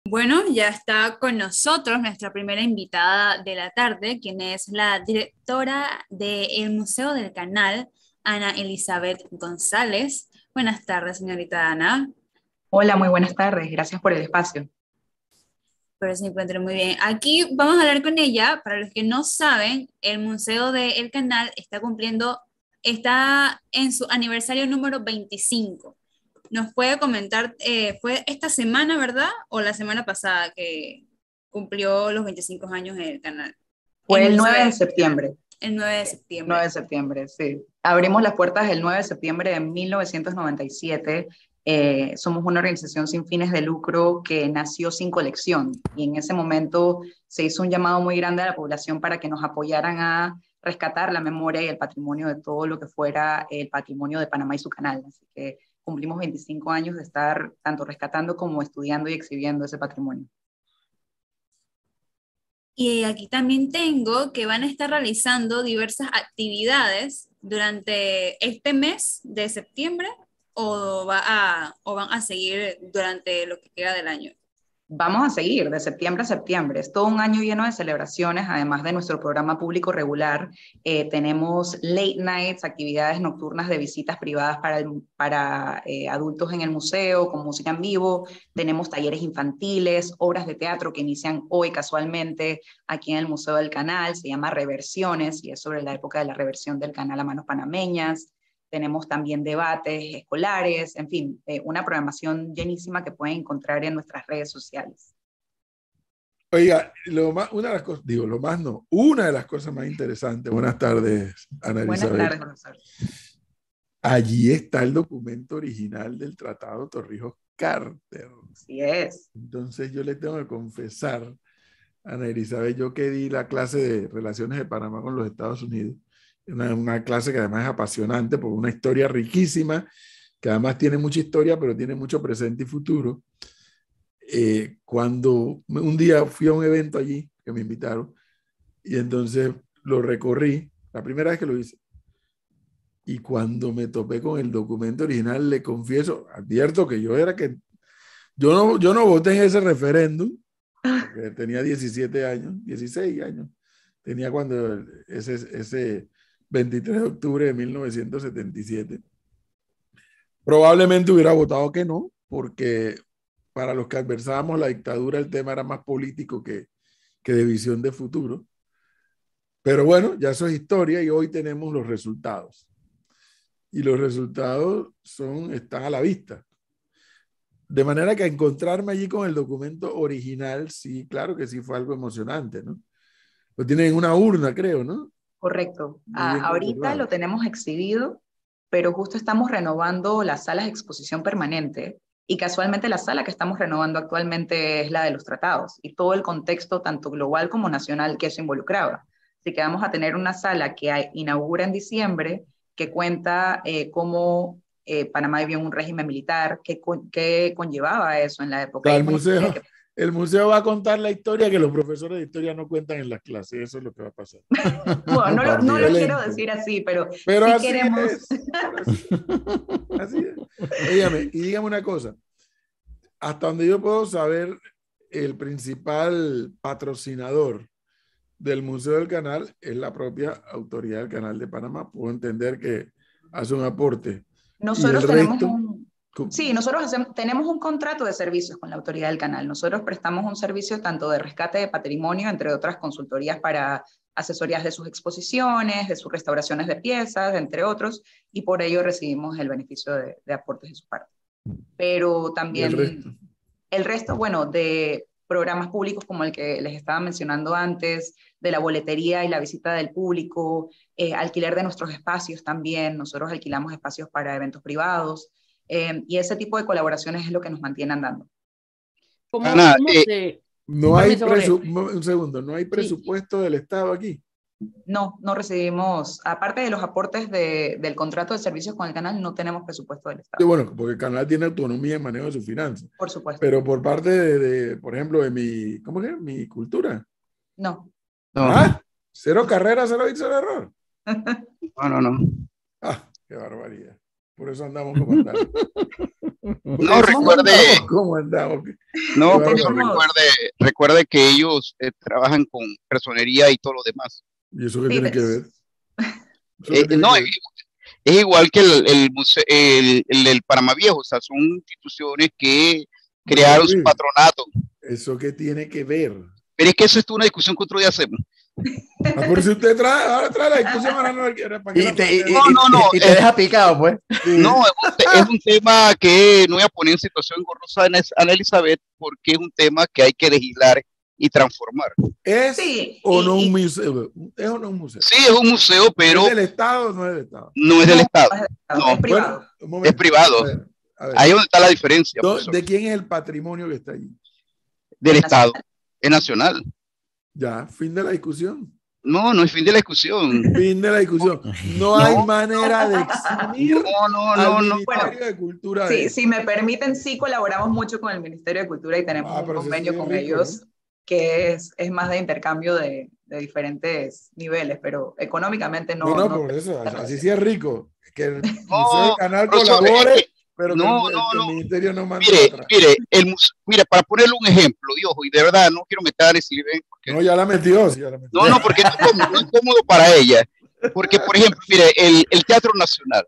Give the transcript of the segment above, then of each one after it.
Bueno, ya está con nosotros nuestra primera invitada de la tarde, quien es la directora del Museo del Canal, Ana Elizabeth González. Buenas tardes, señorita Ana. Hola, muy buenas tardes. Gracias por el espacio. Espero se encuentre muy bien. Aquí vamos a hablar con ella. Para los que no saben, el Museo del Canal está en su aniversario número 25. Nos puede comentar, fue esta semana, ¿verdad? O la semana pasada que cumplió los 25 años el canal, el Fue el Museo 9 de del Canal, septiembre. el 9 de 9 septiembre. de septiembre, sí. Abrimos las puertas el 9 de septiembre de 1997. Somos una organización sin fines de lucro que nació sin colección y en ese momento se hizo un llamado muy grande a la población para que nos apoyaran a rescatar la memoria y el patrimonio de todo lo que fuera el patrimonio de Panamá y su canal. Así que cumplimos 25 años de estar tanto rescatando como estudiando y exhibiendo ese patrimonio. Y aquí también tengo que van a estar realizando diversas actividades durante este mes de septiembre o van a seguir durante lo que queda del año. Vamos a seguir de septiembre a septiembre. Es todo un año lleno de celebraciones, además de nuestro programa público regular. Tenemos late nights, actividades nocturnas de visitas privadas para adultos en el museo, con música en vivo. Tenemos talleres infantiles, obras de teatro que inician hoy casualmente aquí en el Museo del Canal. Se llama Reversiones y es sobre la época de la reversión del canal a manos panameñas. Tenemos también debates escolares, en fin, una programación llenísima que pueden encontrar en nuestras redes sociales. Oiga, una de las cosas, digo, lo más no, una de las cosas más interesantes, buenas tardes, Ana Buenas Elizabeth. tardes, profesor. Allí está el documento original del Tratado Torrijos-Carter. Así es. Entonces yo le tengo que confesar, Ana Elizabeth, yo que di la clase de Relaciones de Panamá con los Estados Unidos, una clase que además es apasionante por una historia riquísima, que además tiene mucha historia, pero tiene mucho presente y futuro. Cuando un día fui a un evento allí que me invitaron y entonces lo recorrí, la primera vez que lo hice, y cuando me topé con el documento original, le confieso, advierto que yo no voté en ese referéndum, porque tenía 17 años, 16 años, tenía cuando ese 23 de octubre de 1977. Probablemente hubiera votado que no, porque para los que adversábamos la dictadura el tema era más político que de visión de futuro. Pero bueno, ya eso es historia y hoy tenemos los resultados. Y los resultados están a la vista. De manera que encontrarme allí con el documento original, sí, claro que sí fue algo emocionante, ¿no? Lo tienen en una urna, creo, ¿no? Correcto. Muy bien Ahorita lo conservado. tenemos exhibido, pero justo estamos renovando las salas de exposición permanente y casualmente la sala que estamos renovando actualmente es la de los tratados y todo el contexto, tanto global como nacional, que eso involucraba. Así que vamos a tener una sala que inaugura en diciembre, que cuenta cómo Panamá vivió en un régimen militar, qué conllevaba eso en la O época. sea, Y es una historia que el museo va a contar la historia que los profesores de historia no cuentan en las clases. Eso es lo que va a pasar. bueno, no lo quiero Excelente. decir así, pero Pero sí así queremos. es. Pero así es. Así es. Óigame, y dígame una cosa. Hasta donde yo puedo saber, el principal patrocinador del Museo del Canal es la propia autoridad del Canal de Panamá. Puedo entender que hace un aporte. Y el Nosotros tenemos resto, un, sí, tenemos un contrato de servicios con la autoridad del canal. Nosotros prestamos un servicio tanto de rescate de patrimonio, entre otras consultorías para asesorías de sus exposiciones, de sus restauraciones de piezas, entre otros, y por ello recibimos el beneficio de aportes de su parte. Pero y el también resto. el resto, bueno, de programas públicos como el que les estaba mencionando antes, de la boletería y la visita del público, alquiler de nuestros espacios también, nosotros alquilamos espacios para eventos privados, y ese tipo de colaboraciones es lo que nos mantiene andando. ¿Cómo, Ana, cómo se... No hay Permiso, Jorge. un segundo, no hay Sí. presupuesto del Estado aquí. No recibimos, aparte de los aportes del contrato de servicios con el canal, no tenemos presupuesto del Sí, Estado, bueno, porque el canal tiene autonomía en manejo de sus finanzas. por supuesto. Pero por parte por ejemplo, de ¿cómo es? Mi cultura. No. no, ¿Ah? Cero carrera, cero hit, cero error. no. Ah, qué barbaridad. Por eso andamos como andamos. No, recuerde, ¿Cómo andamos? no, Tenemos- profesor, recuerde que ellos trabajan con personería y todo lo demás. ¿Y eso qué Sí, tiene que ver? ¿Eso qué tiene No, que ver? es igual que el Panamá Viejo, o sea, son instituciones que crearon su Luis, patronato. ¿eso qué tiene que ver? Pero es que eso es una discusión que otro día hacemos. Ah, por si usted ahora trae la discusión, ahora no la quiere. ¿Para qué la plantea? No, y te deja picado, pues. Sí. No, es un tema que no voy a poner en situación engorrosa a Ana Elizabeth porque es un tema que hay que legislar y transformar. ¿Es Sí, o no y- un museo? ¿Es o no un museo? Sí, es un museo, pero ¿Es del Estado o no es del Estado? no es del Estado, no, es privado. Bueno, un momento. es privado. A ver. Ahí es donde está la diferencia, profesor. ¿De quién es el patrimonio que está allí? Del Estado. Es nacional. Ya, fin de la discusión. No, no es fin de la discusión. Fin de la discusión. No hay manera de eximir No, al no. Ministerio de Cultura. Sí, si me permiten, sí colaboramos mucho con el Ministerio de Cultura y tenemos un pero ese convenio sí es con rico, ellos ¿no? que es más de intercambio de diferentes niveles, pero económicamente no. No, por eso, así sí es rico. Que el Museo del Canal profesor, colabore, pero que no, el Ministerio no mande Mire, atrás. mire, para ponerle un ejemplo, Dios, y de verdad no quiero meter a Silvén. No, ya la metió, sí, ya la metió. No, porque no es cómodo para ella. Porque, por ejemplo, mire, el Teatro Nacional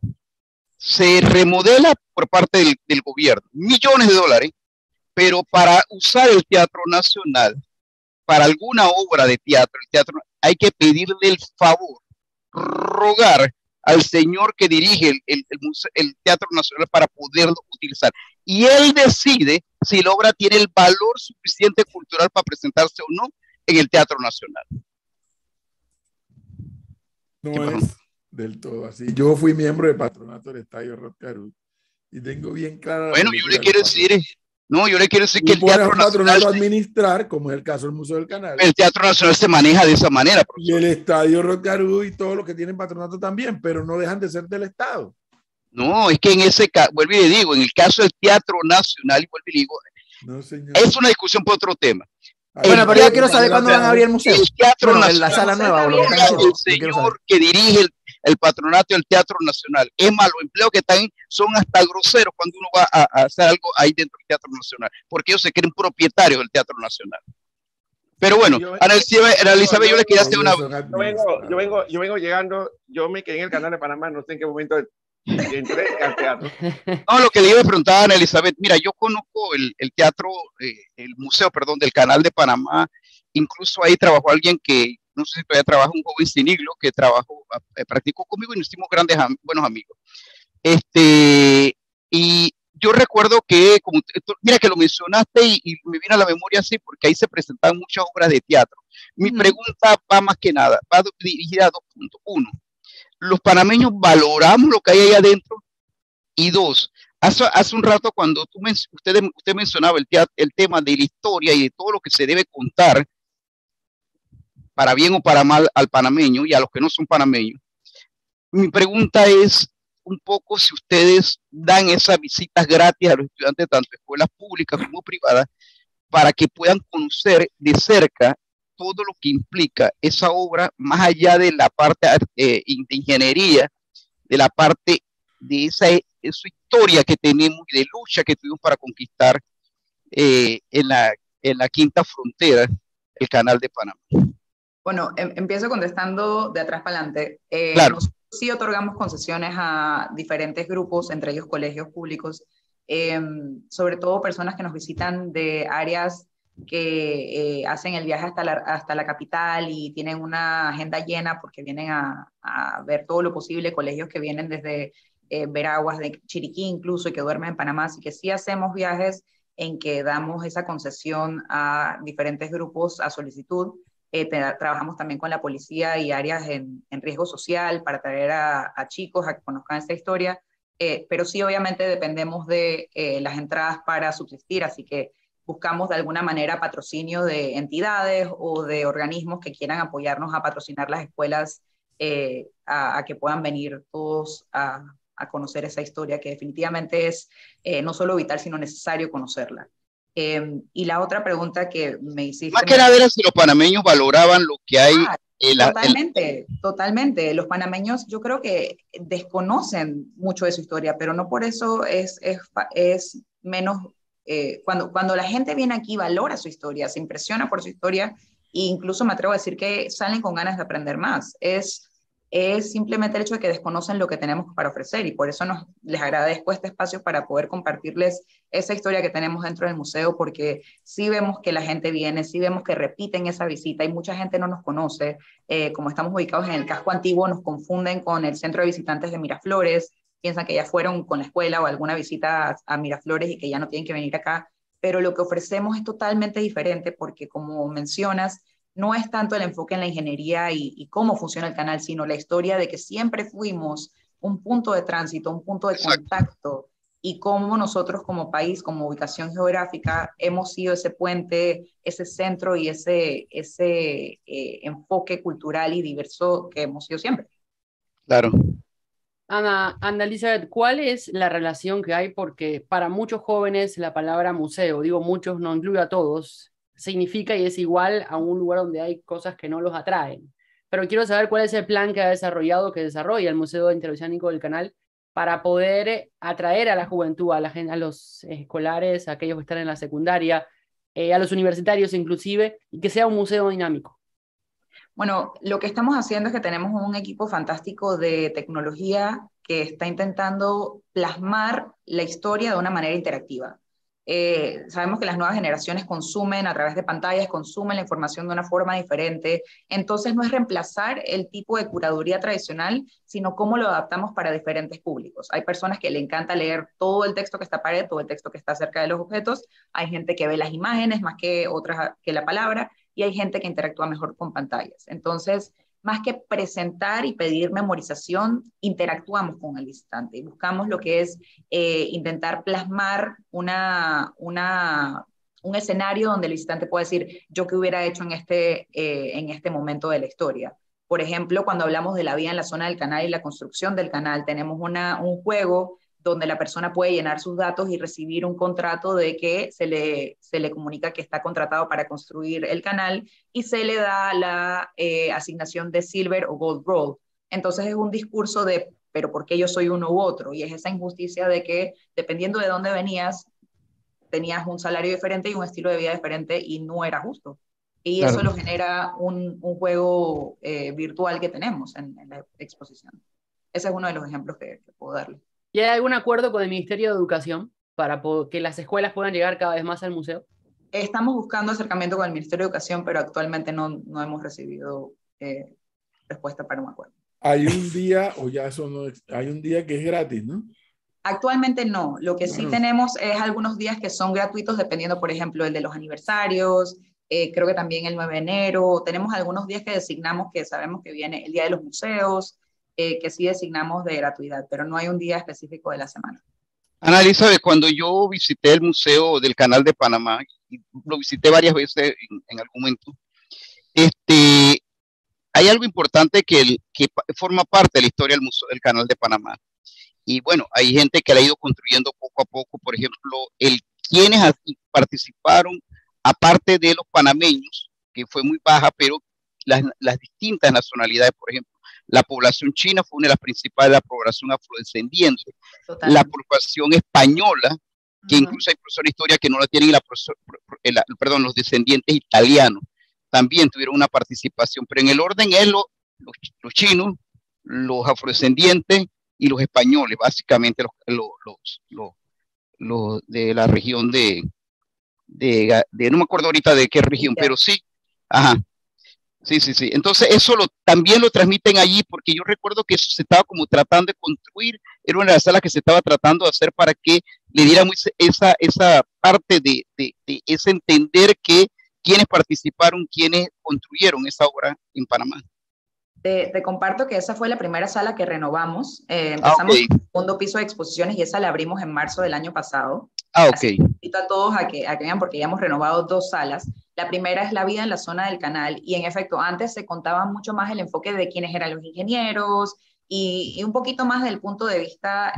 se remodela por parte del gobierno, millones de dólares, pero para usar el Teatro Nacional, para alguna obra de teatro, hay que pedirle el favor, rogar al señor que dirige el Teatro Nacional para poderlo utilizar. Y él decide si la obra tiene el valor suficiente cultural para presentarse o no en el Teatro Nacional. No es del todo así. Yo fui miembro del patronato del Estadio Rod Caruth y tengo bien clara. Bueno, yo le quiero decir que el Teatro Teatro Nacional, a administrar, como es el caso del Museo del Canal. el Teatro Nacional se maneja de esa manera. Y el Estadio Rod Caruth y todos los que tienen patronato también, pero no dejan de ser del Estado. No, es que en ese caso, vuelvo y le digo, en el caso del Teatro Nacional, y vuelvo y le digo, No, señor. es una discusión por otro tema. Bueno, pero yo quiero saber cuándo van a abrir el museo. El Teatro Bueno, Nacional, la sala nueva o lo que están el haciendo. Yo quiero saber. señor que dirige el patronato del Teatro Nacional. Es más, los empleos que están son hasta groseros cuando uno va a hacer algo ahí dentro del Teatro Nacional, porque ellos se creen propietarios del Teatro Nacional. Pero bueno, Ana Elizabeth, yo le quería hacer una... Yo vengo llegando, yo me quedé en el Canal de Panamá, no sé en qué momento entré al teatro. No, lo que le iba a preguntar a Ana Elizabeth, mira, yo conozco el teatro, el museo, perdón, del Canal de Panamá. Incluso ahí trabajó alguien que, no sé si todavía trabaja, un joven Ciniglo, que practicó conmigo y nos hicimos buenos amigos. Y yo recuerdo que, mira que lo mencionaste y me viene a la memoria así, porque ahí se presentaban muchas obras de teatro. Mi pregunta va más que nada, va dirigida a 2 puntos. 1, los panameños valoramos lo que hay ahí adentro. Y 2, hace un rato cuando usted mencionaba el tema de la historia y de todo lo que se debe contar, para bien o para mal, al panameño y a los que no son panameños. Mi pregunta es un poco si ustedes dan esas visitas gratis a los estudiantes, tanto de escuelas públicas como privadas, para que puedan conocer de cerca todo lo que implica esa obra, más allá de la parte de ingeniería, de la parte de esa historia que tenemos y de lucha que tuvimos para conquistar en la quinta frontera, el Canal de Panamá. Bueno, empiezo contestando de atrás para adelante. Claro. Nosotros sí otorgamos concesiones a diferentes grupos, entre ellos colegios públicos, sobre todo personas que nos visitan de áreas que hacen el viaje hasta la capital y tienen una agenda llena porque vienen a ver todo lo posible, colegios que vienen desde Veraguas, de Chiriquí incluso, y que duermen en Panamá, así que sí hacemos viajes en que damos esa concesión a diferentes grupos a solicitud. Trabajamos también con la policía y áreas en riesgo social para traer a chicos a que conozcan esta historia, pero sí obviamente dependemos de las entradas para subsistir, así que buscamos de alguna manera patrocinio de entidades o de organismos que quieran apoyarnos a patrocinar las escuelas, a que puedan venir todos a conocer esa historia, que definitivamente es no solo vital, sino necesario conocerla. Y la otra pregunta que me hiciste... Más que nada era si los panameños valoraban lo que hay Totalmente, totalmente. Los panameños yo creo que desconocen mucho de su historia, pero no por eso es menos, cuando la gente viene aquí valora su historia, se impresiona por su historia e incluso me atrevo a decir que salen con ganas de aprender más. Es simplemente el hecho de que desconocen lo que tenemos para ofrecer y por eso les agradezco este espacio para poder compartirles esa historia que tenemos dentro del museo, porque sí vemos que la gente viene, sí vemos que repiten esa visita y mucha gente no nos conoce. Como estamos ubicados en el casco antiguo, nos confunden con el centro de visitantes de Miraflores, piensan que ya fueron con la escuela o alguna visita a Miraflores y que ya no tienen que venir acá, pero lo que ofrecemos es totalmente diferente porque, como mencionas, no es tanto el enfoque en la ingeniería y cómo funciona el canal, sino la historia de que siempre fuimos un punto de tránsito, un punto de contacto, y cómo nosotros como país, como ubicación geográfica, hemos sido ese puente, ese centro y ese enfoque cultural y diverso que hemos sido siempre. Claro. Ana Elizabeth, ¿cuál es la relación que hay? Porque para muchos jóvenes la palabra museo, digo muchos, no incluye a todos, significa y es igual a un lugar donde hay cosas que no los atraen. Pero quiero saber cuál es el plan que ha desarrollado, que desarrolla el Museo Interoceánico del Canal para poder atraer a la juventud, a los escolares, a aquellos que están en la secundaria, a los universitarios inclusive, y que sea un museo dinámico. Bueno, lo que estamos haciendo es que tenemos un equipo fantástico de tecnología que está intentando plasmar la historia de una manera interactiva. Sabemos que las nuevas generaciones consumen a través de pantallas, consumen la información de una forma diferente, entonces no es reemplazar el tipo de curaduría tradicional, sino cómo lo adaptamos para diferentes públicos. Hay personas que le encanta leer todo el texto que está en pared, todo el texto que está cerca de los objetos, hay gente que ve las imágenes más que otras que la palabra, y hay gente que interactúa mejor con pantallas. Entonces, más que presentar y pedir memorización, interactuamos con el visitante y buscamos lo que es intentar plasmar un escenario donde el visitante pueda decir, yo qué hubiera hecho en este momento de la historia. Por ejemplo, cuando hablamos de la vía en la zona del canal y la construcción del canal, tenemos un juego donde la persona puede llenar sus datos y recibir un contrato de que se le comunica que está contratado para construir el canal y se le da la asignación de Silver o Gold Roll. Entonces es un discurso de, pero ¿por qué yo soy uno u otro? Y es esa injusticia de que dependiendo de dónde venías, tenías un salario diferente y un estilo de vida diferente y no era justo. Y claro, eso lo genera un juego virtual que tenemos en la exposición. Ese es uno de los ejemplos que puedo darle. ¿Y hay algún acuerdo con el Ministerio de Educación para que las escuelas puedan llegar cada vez más al museo? Estamos buscando acercamiento con el Ministerio de Educación, pero actualmente no hemos recibido respuesta para un acuerdo. Hay un día, o ya eso no, hay un día que es gratis, ¿no? Actualmente no. Lo que sí tenemos es algunos días que son gratuitos, dependiendo, por ejemplo, el de los aniversarios, creo que también el 9 de enero. Tenemos algunos días que designamos que sabemos que viene el Día de los Museos, que sí designamos de gratuidad, pero no hay un día específico de la semana. Ana Elizabeth, cuando yo visité el Museo del Canal de Panamá, y lo visité varias veces en algún momento, hay algo importante que forma parte de la historia del Museo del Canal de Panamá. Y bueno, hay gente que la ha ido construyendo poco a poco, por ejemplo, quienes participaron, aparte de los panameños, que fue muy baja, pero las distintas nacionalidades, por ejemplo, la población china fue una de las principales, la población afrodescendiente, la población española, que incluso hay profesores de historia que no la tienen, los descendientes italianos también tuvieron una participación, pero en el orden es los chinos, los afrodescendientes y los españoles, básicamente los de la región de no me acuerdo ahorita de qué región, pero sí, ajá. Sí. Entonces eso también lo transmiten allí, porque yo recuerdo que eso se estaba como tratando de construir, era una de las salas que se estaba tratando de hacer para que le diéramos esa parte de ese entender que quienes participaron, quienes construyeron esa obra en Panamá. Te comparto que esa fue la primera sala que renovamos. Empezamos con el segundo piso de exposiciones y esa la abrimos en marzo del año pasado. Así que invito a todos a que vean, porque ya hemos renovado 2 salas. La primera es la vida en la zona del canal y en efecto antes se contaba mucho más el enfoque de quiénes eran los ingenieros y un poquito más del punto de vista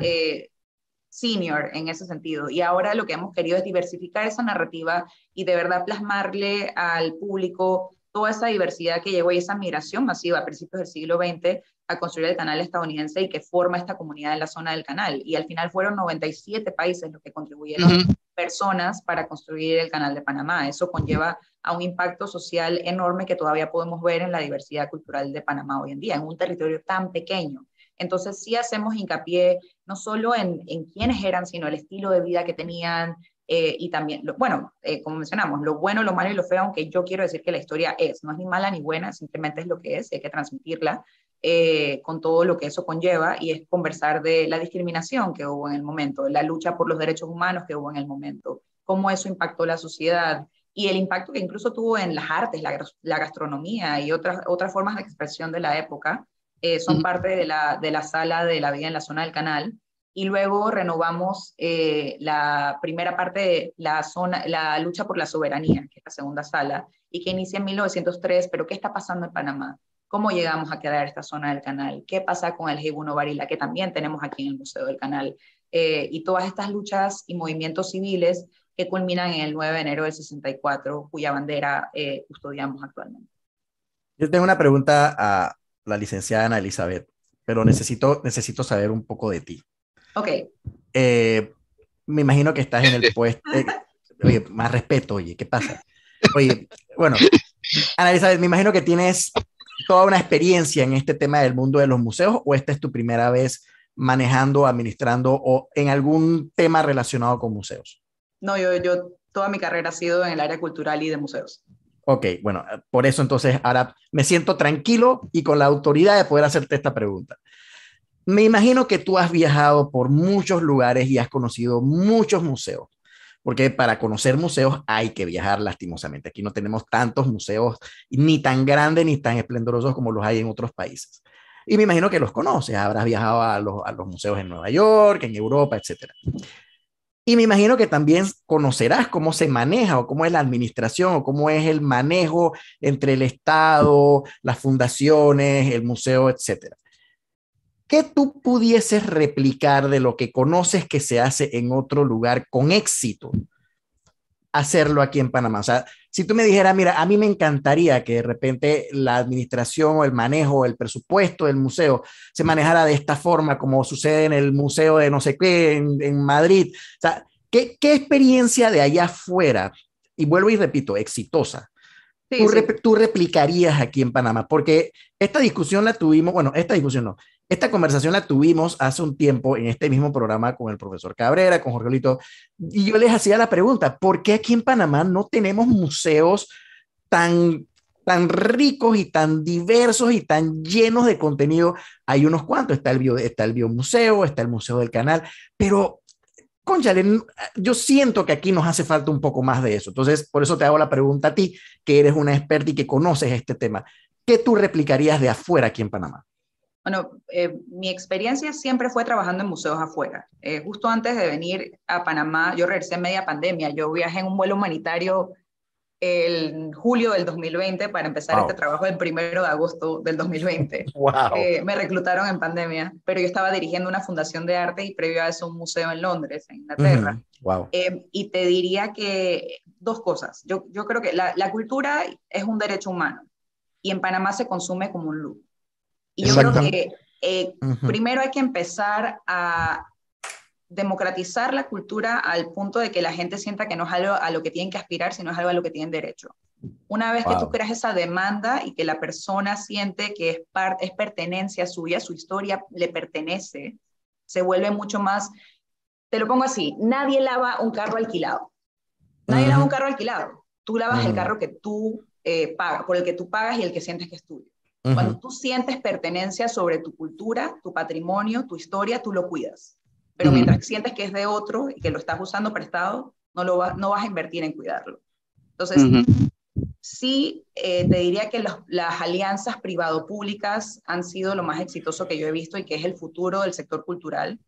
senior en ese sentido. Y ahora lo que hemos querido es diversificar esa narrativa y de verdad plasmarle al público toda esa diversidad que llegó y esa migración masiva a principios del siglo XX a construir el canal estadounidense y que forma esta comunidad en la zona del canal. Y al final fueron 97 países los que contribuyeron personas para construir el canal de Panamá. Eso conlleva a un impacto social enorme que todavía podemos ver en la diversidad cultural de Panamá hoy en día, en un territorio tan pequeño. Entonces sí hacemos hincapié no solo en quiénes eran, sino el estilo de vida que tenían, y también, como mencionamos, lo bueno, lo malo y lo feo, aunque yo quiero decir que la historia no es ni mala ni buena, simplemente es lo que es, y hay que transmitirla con todo lo que eso conlleva, y es conversar de la discriminación que hubo en el momento, la lucha por los derechos humanos que hubo en el momento, cómo eso impactó la sociedad, y el impacto que incluso tuvo en las artes, la gastronomía y otras formas de expresión de la época, son parte de la sala de la vida en la zona del canal. Y luego renovamos la primera parte de la lucha por la soberanía, que es la segunda sala, y que inicia en 1903, pero ¿qué está pasando en Panamá? ¿Cómo llegamos a crear esta zona del canal? ¿Qué pasa con el Heibuno Barila, que también tenemos aquí en el Museo del Canal? Y todas estas luchas y movimientos civiles que culminan en el 9 de enero del 64, cuya bandera custodiamos actualmente. Yo tengo una pregunta a la licenciada Ana Elizabeth, pero necesito saber un poco de ti. Ok. Me imagino que estás en el puesto. Oye, más respeto, oye, ¿qué pasa? Oye, bueno, Ana Elizabeth, me imagino que tienes toda una experiencia en este tema del mundo de los museos, o esta es tu primera vez manejando, administrando o en algún tema relacionado con museos. No, yo toda mi carrera ha sido en el área cultural y de museos. Ok, bueno, por eso entonces ahora me siento tranquilo y con la autoridad de poder hacerte esta pregunta. Me imagino que tú has viajado por muchos lugares y has conocido muchos museos, porque para conocer museos hay que viajar lastimosamente. Aquí no tenemos tantos museos ni tan grandes ni tan esplendorosos como los hay en otros países. Y me imagino que los conoces, habrás viajado a los museos en Nueva York, en Europa, etcétera. Y me imagino que también conocerás cómo se maneja o cómo es la administración o cómo es el manejo entre el Estado, las fundaciones, el museo, etcétera. ¿Qué tú pudieses replicar de lo que conoces que se hace en otro lugar con éxito, hacerlo aquí en Panamá? O sea, si tú me dijeras, mira, a mí me encantaría que de repente la administración o el manejo, el presupuesto del museo se manejara de esta forma, como sucede en el museo de no sé qué, en Madrid. O sea, ¿qué experiencia de allá afuera, y vuelvo y repito, exitosa, tú replicarías aquí en Panamá? Porque esta discusión la tuvimos, bueno, esta conversación la tuvimos hace un tiempo en este mismo programa con el profesor Cabrera, con Jorge Lito, y yo les hacía la pregunta, ¿por qué aquí en Panamá no tenemos museos tan ricos y tan diversos y tan llenos de contenido? Hay unos cuantos, está el Biomuseo, está el Museo del Canal, pero cónchale, yo siento que aquí nos hace falta un poco más de eso. Entonces, por eso te hago la pregunta a ti, que eres una experta y que conoces este tema. ¿Qué tú replicarías de afuera aquí en Panamá? Bueno, mi experiencia siempre fue trabajando en museos afuera. Justo antes de venir a Panamá, yo regresé en media pandemia. Yo viajé en un vuelo humanitario en julio del 2020 para empezar este trabajo el 1 de agosto del 2020. Wow. Me reclutaron en pandemia, pero yo estaba dirigiendo una fundación de arte y previo a eso un museo en Londres, en Inglaterra. Wow. Y te diría que dos cosas. Yo creo que la cultura es un derecho humano y en Panamá se consume como un lujo. Y yo creo que primero hay que empezar a democratizar la cultura al punto de que la gente sienta que no es algo a lo que tienen que aspirar, sino es algo a lo que tienen derecho. Una vez que tú creas esa demanda y que la persona siente que es pertenencia suya, su historia le pertenece, se vuelve mucho más, te lo pongo así, nadie lava un carro alquilado. Nadie lava un carro alquilado. Tú lavas el carro que tú pagas, por el que tú pagas y el que sientes que es tuyo. Cuando tú sientes pertenencia sobre tu cultura, tu patrimonio, tu historia, tú lo cuidas. Pero mientras sientes que es de otro y que lo estás usando prestado, no vas a invertir en cuidarlo. Entonces, sí, te diría que las alianzas privado-públicas han sido lo más exitoso que yo he visto y que es el futuro del sector cultural.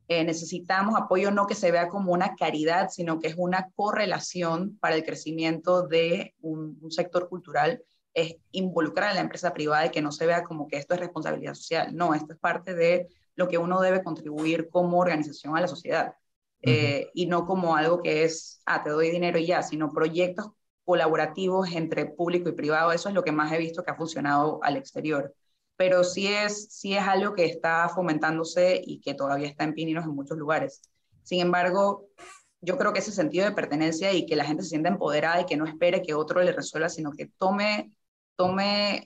Necesitamos apoyo no que se vea como una caridad, sino que es una correlación para el crecimiento de un sector cultural. Es involucrar a la empresa privada y que no se vea como que esto es responsabilidad social. No, esto es parte de lo que uno debe contribuir como organización a la sociedad. Y no como algo que es, te doy dinero y ya, sino proyectos colaborativos entre público y privado. Eso es lo que más he visto que ha funcionado al exterior. Pero sí es algo que está fomentándose y que todavía está en pininos en muchos lugares. Sin embargo, yo creo que ese sentido de pertenencia y que la gente se sienta empoderada y que no espere que otro le resuelva, sino que tome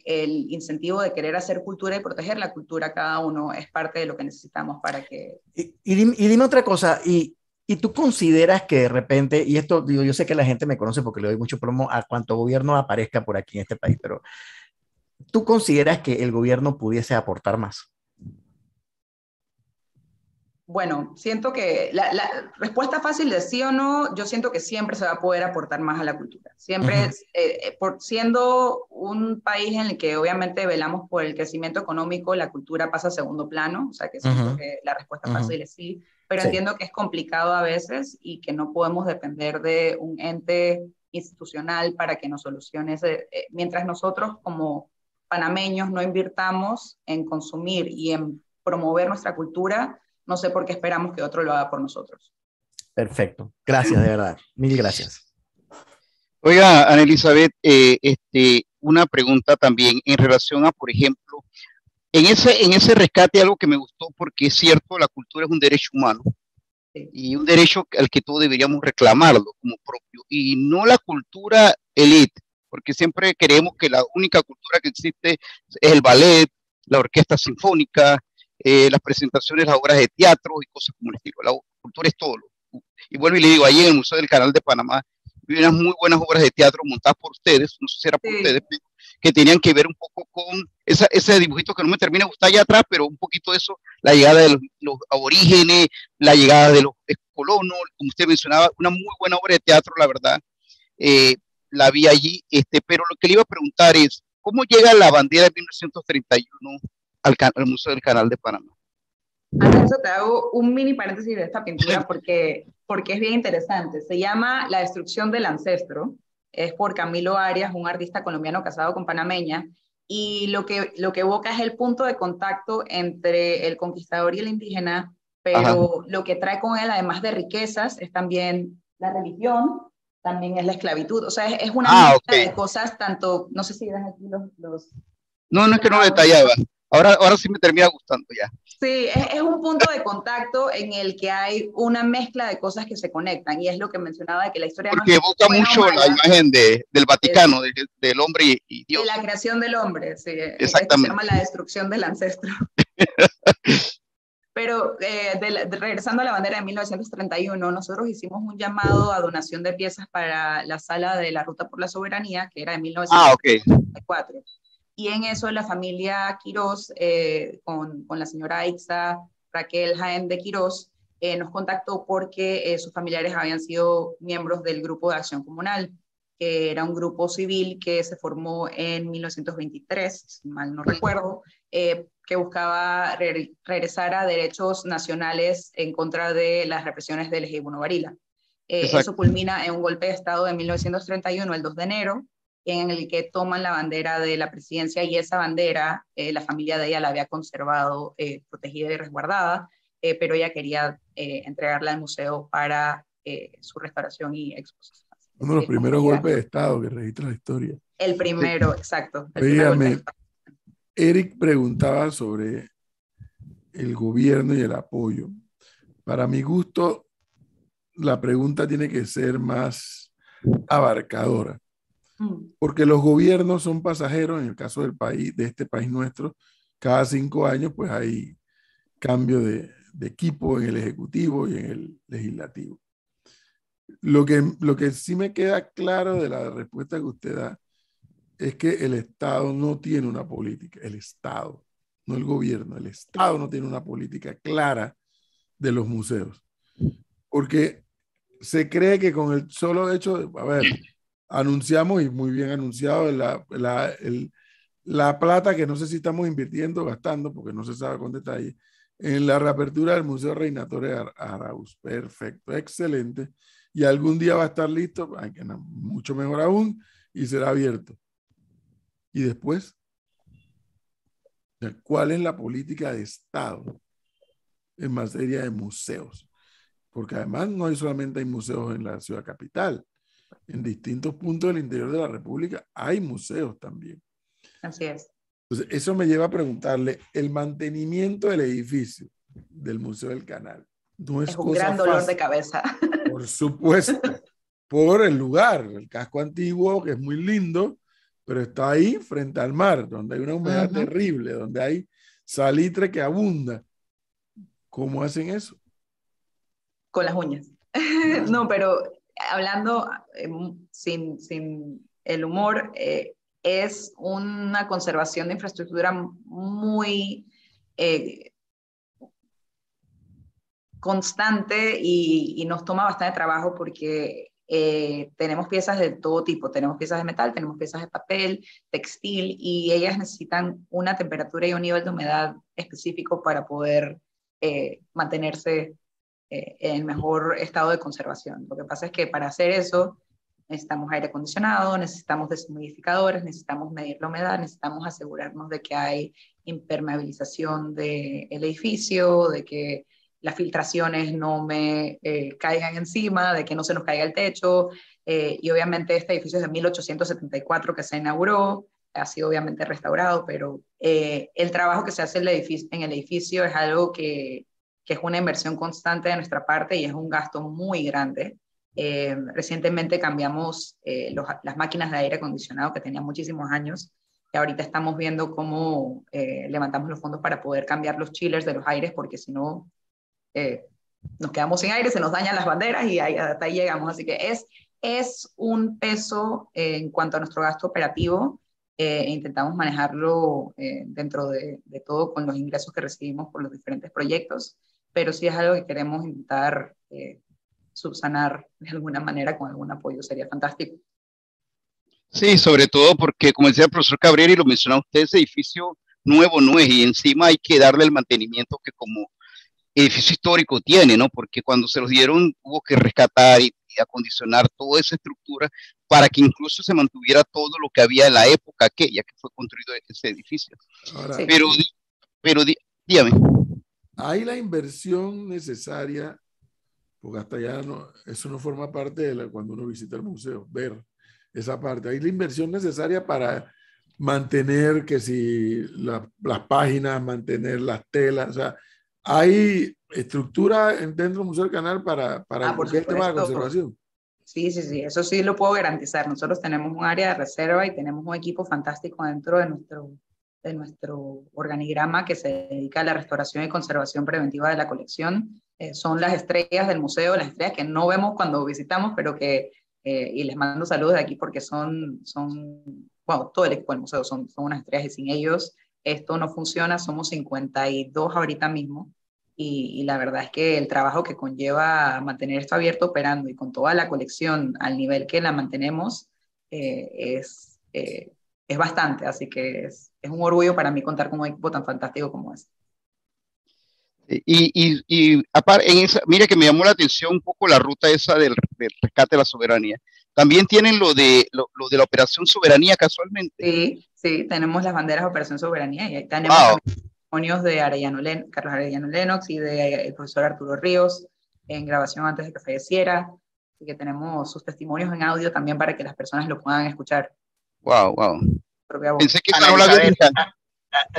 el incentivo de querer hacer cultura y proteger la cultura cada uno, es parte de lo que necesitamos para que... Y dime otra cosa, y tú consideras que de repente, y esto digo, yo sé que la gente me conoce porque le doy mucho promo a cuanto gobierno aparezca por aquí en este país, pero ¿tú consideras que el gobierno pudiese aportar más? Bueno, siento que la respuesta fácil de sí o no, yo siento que siempre se va a poder aportar más a la cultura. Siempre, siendo un país en el que obviamente velamos por el crecimiento económico, la cultura pasa a segundo plano, o sea que siento que la respuesta fácil es sí, pero entiendo que es complicado a veces y que no podemos depender de un ente institucional para que nos solucione mientras nosotros como panameños no invirtamos en consumir y en promover nuestra cultura, no sé por qué esperamos que otro lo haga por nosotros. Perfecto. Gracias, de verdad. Mil gracias. Oiga, Ana Elizabeth, una pregunta también en relación a, por ejemplo, en ese rescate algo que me gustó, porque es cierto, la cultura es un derecho humano y un derecho al que todos deberíamos reclamarlo como propio, y no la cultura elite, porque siempre creemos que la única cultura que existe es el ballet, la orquesta sinfónica, las presentaciones, las obras de teatro y cosas como el estilo. La cultura es todo. Y vuelvo y le digo, ahí en el Museo del Canal de Panamá vi unas muy buenas obras de teatro montadas por ustedes, no sé si era por ustedes, que tenían que ver un poco con ese dibujito que no me termina de gustar allá atrás, pero un poquito de eso, la llegada de los aborígenes, la llegada de los colonos, como usted mencionaba, una muy buena obra de teatro, la verdad. La vi allí, pero lo que le iba a preguntar es, ¿cómo llega la bandera de 1931 al Museo del Canal de Panamá? Antes de eso te hago un mini paréntesis de esta pintura porque es bien interesante. Se llama La destrucción del ancestro. Es por Camilo Arias, un artista colombiano casado con panameña. Y lo que evoca es el punto de contacto entre el conquistador y el indígena, pero lo que trae con él, además de riquezas, es también la religión, también es la esclavitud. O sea, es una mezcla de cosas, tanto, no sé si ven aquí los... No, es que no detallaba. Ahora sí me termina gustando ya. Sí, es un punto de contacto en el que hay una mezcla de cosas que se conectan, y es lo que mencionaba de que la historia porque no evoca mucho la imagen del Vaticano, del hombre y Dios. De la creación del hombre, sí. Exactamente. Se llama la destrucción del ancestro. Pero regresando a la bandera de 1931, nosotros hicimos un llamado a donación de piezas para la sala de la Ruta por la Soberanía, que era de 1934. Y en eso la familia Quirós, con la señora Aixa Raquel Jaén de Quirós, nos contactó porque sus familiares habían sido miembros del Grupo de Acción Comunal, que era un grupo civil que se formó en 1923, si mal no recuerdo, que buscaba regresar a derechos nacionales en contra de las represiones del Ejibuno Varila. Eso culmina en un golpe de Estado de 1931, el 2 de enero, en el que toman la bandera de la presidencia, y esa bandera, la familia de ella la había conservado protegida y resguardada, pero ella quería entregarla al museo para su restauración y exposición. Uno de los primeros golpes de Estado que registra la historia. El primero, exacto. Dígame, Eric preguntaba sobre el gobierno y el apoyo. Para mi gusto, la pregunta tiene que ser más abarcadora. Porque los gobiernos son pasajeros. En el caso del país, de este país nuestro, cada 5 años pues hay cambio de equipo en el ejecutivo y en el legislativo. Lo que sí me queda claro de la respuesta que usted da es que el Estado no tiene una política, el Estado, no el gobierno, el Estado no tiene una política clara de los museos. Porque se cree que con el solo hecho de, anunciamos, y muy bien anunciado, la plata que no sé si estamos invirtiendo, gastando, porque no se sabe con detalle, en la reapertura del Museo Reina Torres Arauz. Perfecto, excelente. Y algún día va a estar listo, mucho mejor aún, y será abierto. Y después, ¿cuál es la política de Estado en materia de museos? Porque además no hay solamente museos en la ciudad capital. en distintos puntos del interior de la República hay museos también. Así es. Entonces, eso me lleva a preguntarle, el mantenimiento del edificio del Museo del Canal no es Es un cosa gran dolor de fácil, cabeza. por supuesto, por el lugar, el casco antiguo, que es muy lindo, pero está ahí frente al mar, donde hay una humedad terrible, donde hay salitre que abunda. ¿Cómo hacen eso? Con las uñas. No, pero hablando sin el humor, es una conservación de infraestructura muy constante y nos toma bastante trabajo porque tenemos piezas de todo tipo, tenemos piezas de metal, tenemos piezas de papel, textil, y ellas necesitan una temperatura y un nivel de humedad específico para poder mantenerse en el mejor estado de conservación. Lo que pasa es que para hacer eso necesitamos aire acondicionado, necesitamos deshumidificadores, necesitamos medir la humedad, necesitamos asegurarnos de que hay impermeabilización del edificio, de que las filtraciones no me caigan encima, de que no se nos caiga el techo, y obviamente este edificio es de 1874 que se inauguró, ha sido obviamente restaurado, pero el trabajo que se hace en el edificio es algo que es una inversión constante de nuestra parte y es un gasto muy grande. Recientemente cambiamos las máquinas de aire acondicionado que tenían muchísimos años, y ahorita estamos viendo cómo levantamos los fondos para poder cambiar los chillers de los aires, porque si no nos quedamos sin aire, se nos dañan las banderas y hasta ahí llegamos. Así que es un peso en cuanto a nuestro gasto operativo, e intentamos manejarlo dentro de todo con los ingresos que recibimos por los diferentes proyectos, pero sí es algo que queremos intentar subsanar de alguna manera con algún apoyo, sería fantástico. Sí, sobre todo porque, como decía el profesor Cabrera y lo mencionaba usted, ese edificio nuevo no es, y encima hay que darle el mantenimiento que como edificio histórico tiene, ¿no? Porque cuando se los dieron hubo que rescatar y acondicionar toda esa estructura para que incluso se mantuviera todo lo que había en la época aquella que fue construido ese edificio. Ahora, Sí. Pero dígame. ¿hay la inversión necesaria? Porque hasta allá eso no forma parte de cuando uno visita el museo, ver esa parte. ¿Hay la inversión necesaria para mantener que si las páginas, mantener las telas? O sea, ¿hay estructura dentro del Museo del Canal para Por el tema de supuesto. conservación? Sí, eso sí lo puedo garantizar. Nosotros tenemos un área de reserva y tenemos un equipo fantástico dentro de nuestro organigrama que se dedica a la restauración y conservación preventiva de la colección. Son las estrellas del museo, las estrellas que no vemos cuando visitamos, pero que, y les mando saludos de aquí porque bueno, todo el equipo del museo son unas estrellas, y sin ellos esto no funciona. Somos 52 ahorita mismo, y la verdad es que el trabajo que conlleva mantener esto abierto, operando y con toda la colección al nivel que la mantenemos, es bastante, así que es un orgullo para mí contar con un equipo tan fantástico como este. Y aparte, mira que me llamó la atención un poco la ruta esa del rescate de la soberanía. También tienen lo de la Operación Soberanía casualmente. Sí, tenemos las banderas de Operación Soberanía y ahí tenemos testimonios de Carlos Arellano Lennox y del profesor Arturo Ríos en grabación antes de que falleciera. Así que tenemos sus testimonios en audio también para que las personas lo puedan escuchar. Wow. Pensé que no la había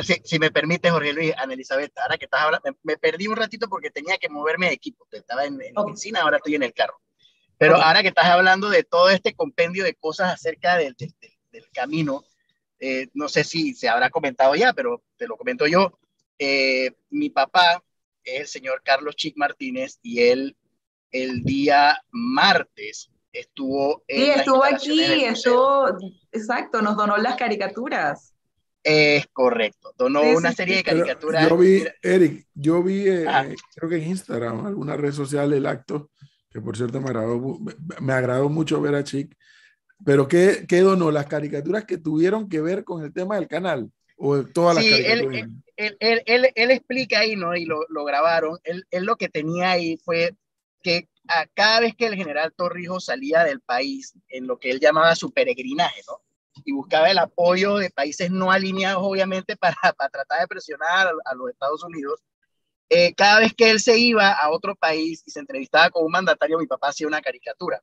si me permite, Jorge Luis, Ana Elizabeth, ahora que estás hablando, me perdí un ratito porque tenía que moverme de equipo. Estaba en la oficina, ahora estoy en el carro. Pero ahora que estás hablando de todo este compendio de cosas acerca del camino, no sé si se habrá comentado ya, pero te lo comento yo. Mi papá es el señor Carlos Chic Martínez y él el día martes estuvo estuvo aquí, exacto, nos donó las caricaturas. Es correcto, donó una serie de caricaturas. Eric, yo vi creo que en Instagram, alguna red social, el acto, que por cierto me agradó mucho ver a Chic, pero ¿qué donó? ¿Las caricaturas que tuvieron que ver con el tema del canal? ¿O todas las caricaturas? Él explica ahí, ¿no? Y lo grabaron. Él lo que tenía ahí fue que cada vez que el general Torrijos salía del país, en lo que él llamaba su peregrinaje, ¿no? Y buscaba el apoyo de países no alineados, obviamente, para tratar de presionar a los Estados Unidos. Cada vez que él se iba a otro país y se entrevistaba con un mandatario, mi papá hacía una caricatura.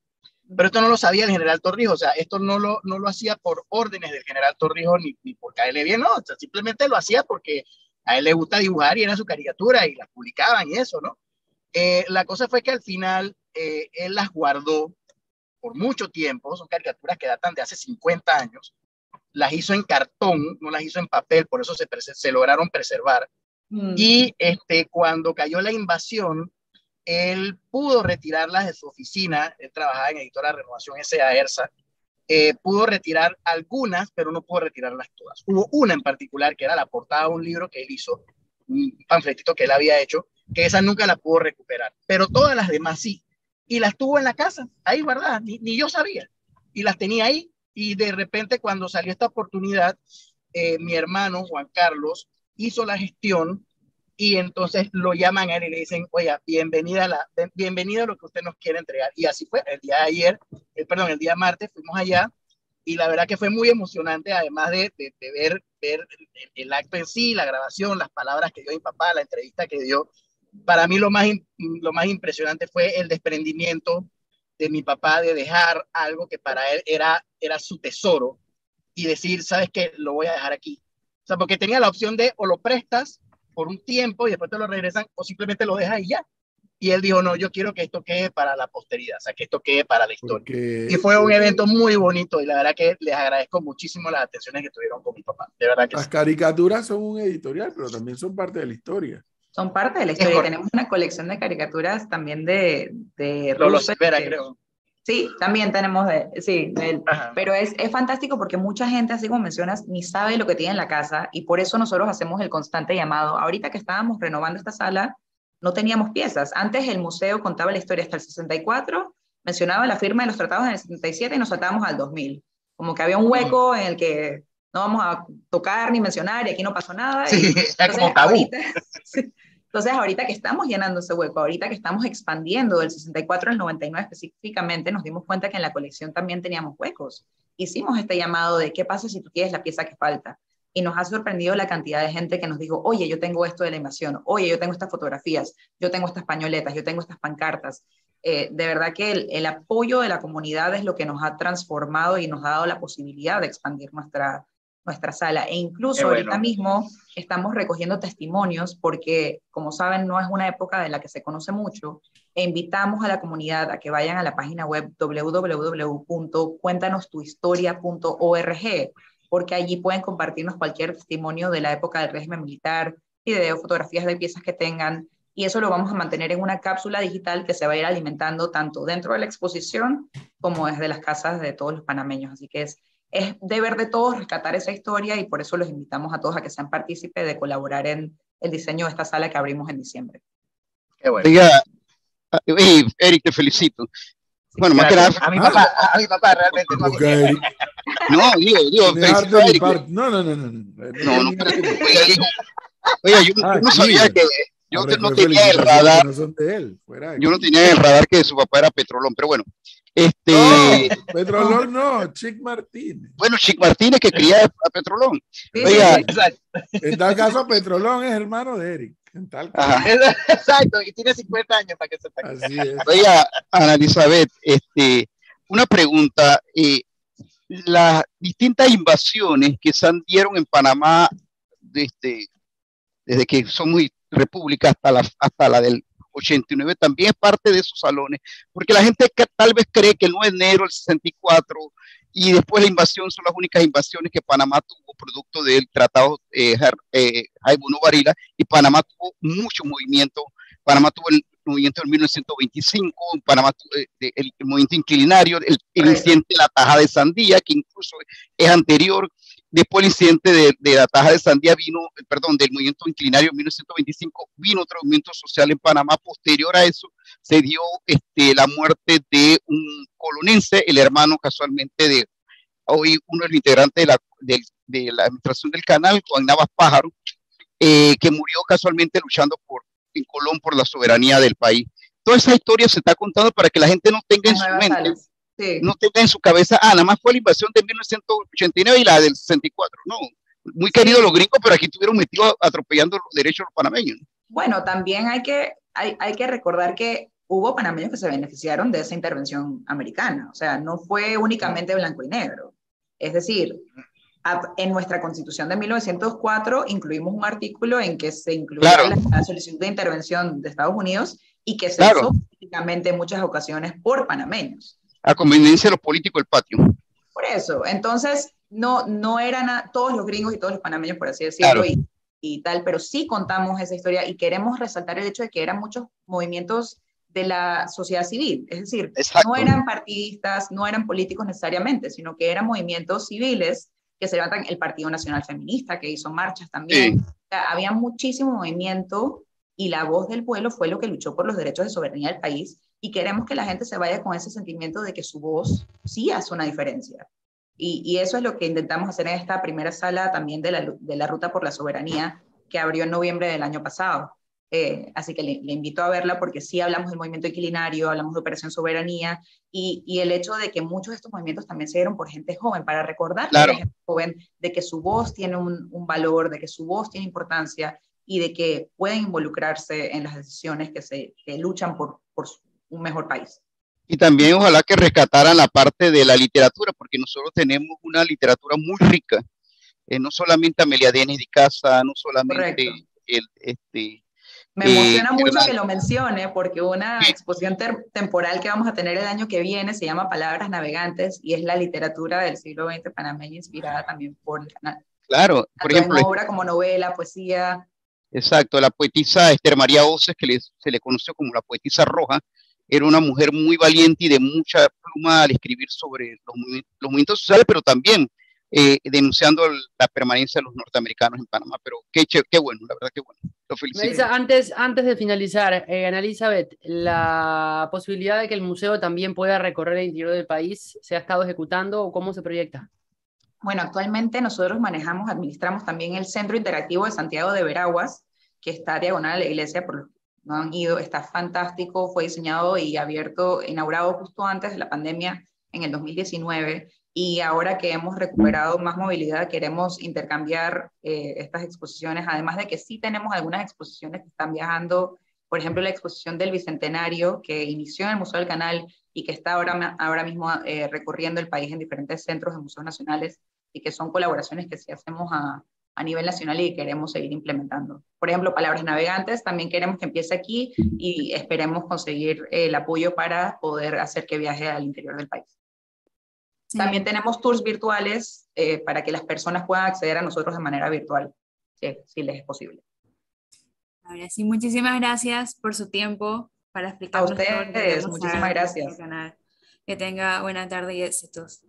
Pero esto no lo sabía el general Torrijos, o sea, esto no lo hacía por órdenes del general Torrijos ni por caerle bien, no, o sea, simplemente lo hacía porque a él le gusta dibujar y era su caricatura y las publicaban y eso, ¿no? La cosa fue que al final él las guardó por mucho tiempo, son caricaturas que datan de hace 50 años, las hizo en cartón, no las hizo en papel, por eso se lograron preservar. Y cuando cayó la invasión, él pudo retirarlas de su oficina, él trabajaba en Editora Renovación S.A. ERSA, pudo retirar algunas, pero no pudo retirarlas todas. Hubo una en particular, que era la portada de un libro que él hizo, un panfletito que él había hecho, que esa nunca la pudo recuperar, pero todas las demás sí, y las tuvo en la casa, ahí guardadas, ni yo sabía, y las tenía ahí, y de repente cuando salió esta oportunidad, mi hermano Juan Carlos hizo la gestión, y entonces lo llaman a él y le dicen, oye, bienvenida a lo que usted nos quiere entregar. Y así fue, el día martes fuimos allá, y la verdad que fue muy emocionante, además de ver el acto en sí, la grabación, las palabras que dio mi papá, la entrevista que dio. Para mí lo más impresionante fue el desprendimiento de mi papá de dejar algo que para él era su tesoro, y decir, ¿sabes qué? Lo voy a dejar aquí. O sea, porque tenía la opción de o lo prestas por un tiempo y después te lo regresan, o simplemente lo dejas y ya. Y él dijo, no, yo quiero que esto quede para la posteridad, o sea, que esto quede para la historia. Y fue un evento muy bonito, y la verdad que les agradezco muchísimo las atenciones que tuvieron con mi papá. De verdad que las caricaturas son un editorial, pero también son parte de la historia. Son parte de la historia. Tenemos una colección de caricaturas también de Lolo Silvera, creo. Sí, también tenemos pero es fantástico porque mucha gente, así como mencionas, ni sabe lo que tiene en la casa, y por eso nosotros hacemos el constante llamado. Ahorita que estábamos renovando esta sala, no teníamos piezas. Antes el museo contaba la historia hasta el 64, mencionaba la firma de los tratados en el 77 y nos saltábamos al 2000. Como que había un hueco en el que no vamos a tocar ni mencionar y aquí no pasó nada. Sí, está como tabú. Entonces, ahorita que estamos llenando ese hueco, ahorita que estamos expandiendo del 64 al 99 específicamente, nos dimos cuenta que en la colección también teníamos huecos. Hicimos este llamado de qué pasa si tú tienes la pieza que falta. Y nos ha sorprendido la cantidad de gente que nos dijo, oye, yo tengo esto de la invasión, oye, yo tengo estas fotografías, yo tengo estas pañoletas, yo tengo estas pancartas. De verdad que el apoyo de la comunidad es lo que nos ha transformado y nos ha dado la posibilidad de expandir nuestra sala, e incluso ahorita mismo estamos recogiendo testimonios porque, como saben, no es una época de la que se conoce mucho, e invitamos a la comunidad a que vayan a la página web www.cuéntanostuhistoria.org, porque allí pueden compartirnos cualquier testimonio de la época del régimen militar, video, fotografías de piezas que tengan, y eso lo vamos a mantener en una cápsula digital que se va a ir alimentando tanto dentro de la exposición como desde las casas de todos los panameños. Así que es deber de todos rescatar esa historia, y por eso los invitamos a todos a que sean partícipes de colaborar en el diseño de esta sala que abrimos en diciembre. Qué bueno. Oiga, Eric, te felicito. Bueno, más que nada. A mi papá realmente. No, digo, felicito a Eric. No. Oiga, yo no sabía que yo no tenía el radar. Yo no tenía el radar que su papá era Petrolón, pero bueno. Petrolón no, Chick Martínez. Bueno, Chick Martínez que cría a Petrolón. Sí, oiga, en tal caso Petrolón es hermano de Eric. En tal caso. Exacto, y tiene 50 años para que sepa. Así es. Oiga, Ana Elizabeth, una pregunta. Las distintas invasiones que se dieron en Panamá desde que somos república hasta la del 89, también es parte de esos salones, porque la gente que tal vez cree que el 9 de enero, el 64 y después la invasión son las únicas invasiones que Panamá tuvo producto del tratado Jaibuno Varila, y Panamá tuvo mucho movimiento. Panamá tuvo el movimiento en 1925, Panamá tuvo el movimiento inclinario, el incidente de la taja de Sandía, que incluso es anterior. Después el incidente de la taja de Sandía del movimiento inclinario en 1925, vino otro movimiento social en Panamá. Posterior a eso se dio la muerte de un colonense, el hermano casualmente de hoy uno de los integrantes de la administración del canal, Juan Navas Pájaro, que murió casualmente luchando en Colón por la soberanía del país. Toda esa historia se está contando para que la gente no tenga en su mente, no tenga en su cabeza, nada más fue la invasión de 1989 y la del 64, no. Muy queridos los gringos, pero aquí estuvieron metidos atropellando los derechos de los panameños. Bueno, también hay que recordar que hubo panameños que se beneficiaron de esa intervención americana, o sea, no fue únicamente blanco y negro. Es decir, en nuestra Constitución de 1904 incluimos un artículo en que se incluía la solicitud de intervención de Estados Unidos y que se hizo políticamente en muchas ocasiones por panameños. A conveniencia de los políticos del patio. Por eso, entonces no eran todos los gringos y todos los panameños, por así decirlo, y tal, pero sí contamos esa historia y queremos resaltar el hecho de que eran muchos movimientos de la sociedad civil, es decir, no eran partidistas, no eran políticos necesariamente, sino que eran movimientos civiles que se levantan, el Partido Nacional Feminista, que hizo marchas también. O sea, había muchísimo movimiento y la voz del pueblo fue lo que luchó por los derechos de soberanía del país y queremos que la gente se vaya con ese sentimiento de que su voz sí hace una diferencia. Y eso es lo que intentamos hacer en esta primera sala también de la Ruta por la Soberanía que abrió en noviembre del año pasado. Así que le invito a verla porque sí hablamos del movimiento equilinario, hablamos de Operación Soberanía y el hecho de que muchos de estos movimientos también se dieron por gente joven, para recordar a la gente joven de que su voz tiene un valor, de que su voz tiene importancia y de que pueden involucrarse en las decisiones que luchan por un mejor país. Y también ojalá que rescataran la parte de la literatura, porque nosotros tenemos una literatura muy rica, no solamente Amelia Denis de Casa, no solamente Me emociona mucho que lo mencione porque una exposición temporal que vamos a tener el año que viene se llama Palabras Navegantes y es la literatura del siglo XX panameña inspirada también por el canal. Claro, por ejemplo. Obra como novela, poesía. Exacto, la poetisa Esther María Oces, que se le conoció como la poetisa roja, era una mujer muy valiente y de mucha pluma al escribir sobre los movimientos sociales, pero también denunciando la permanencia de los norteamericanos en Panamá. Pero qué bueno, la verdad que bueno. Lo felicito. Melissa, antes de finalizar, Ana Elizabeth, la posibilidad de que el museo también pueda recorrer el interior del país, ¿se ha estado ejecutando o cómo se proyecta? Bueno, actualmente nosotros administramos también el Centro Interactivo de Santiago de Veraguas, que está diagonal a la iglesia, por los que no han ido, está fantástico, fue diseñado y abierto, inaugurado justo antes de la pandemia en el 2019, y ahora que hemos recuperado más movilidad, queremos intercambiar estas exposiciones, además de que sí tenemos algunas exposiciones que están viajando, por ejemplo, la exposición del Bicentenario, que inició en el Museo del Canal y que está ahora mismo recorriendo el país en diferentes centros de museos nacionales, y que son colaboraciones que sí hacemos a nivel nacional y queremos seguir implementando. Por ejemplo, Palabras Navegantes, también queremos que empiece aquí y esperemos conseguir el apoyo para poder hacer que viaje al interior del país. Sí. También tenemos tours virtuales para que las personas puedan acceder a nosotros de manera virtual, si les es posible. Ahora sí, muchísimas gracias por su tiempo para explicarnos. A ustedes, muchísimas gracias. Que tenga buena tarde y éxitos.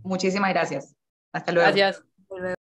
Muchísimas gracias. Hasta luego. Gracias.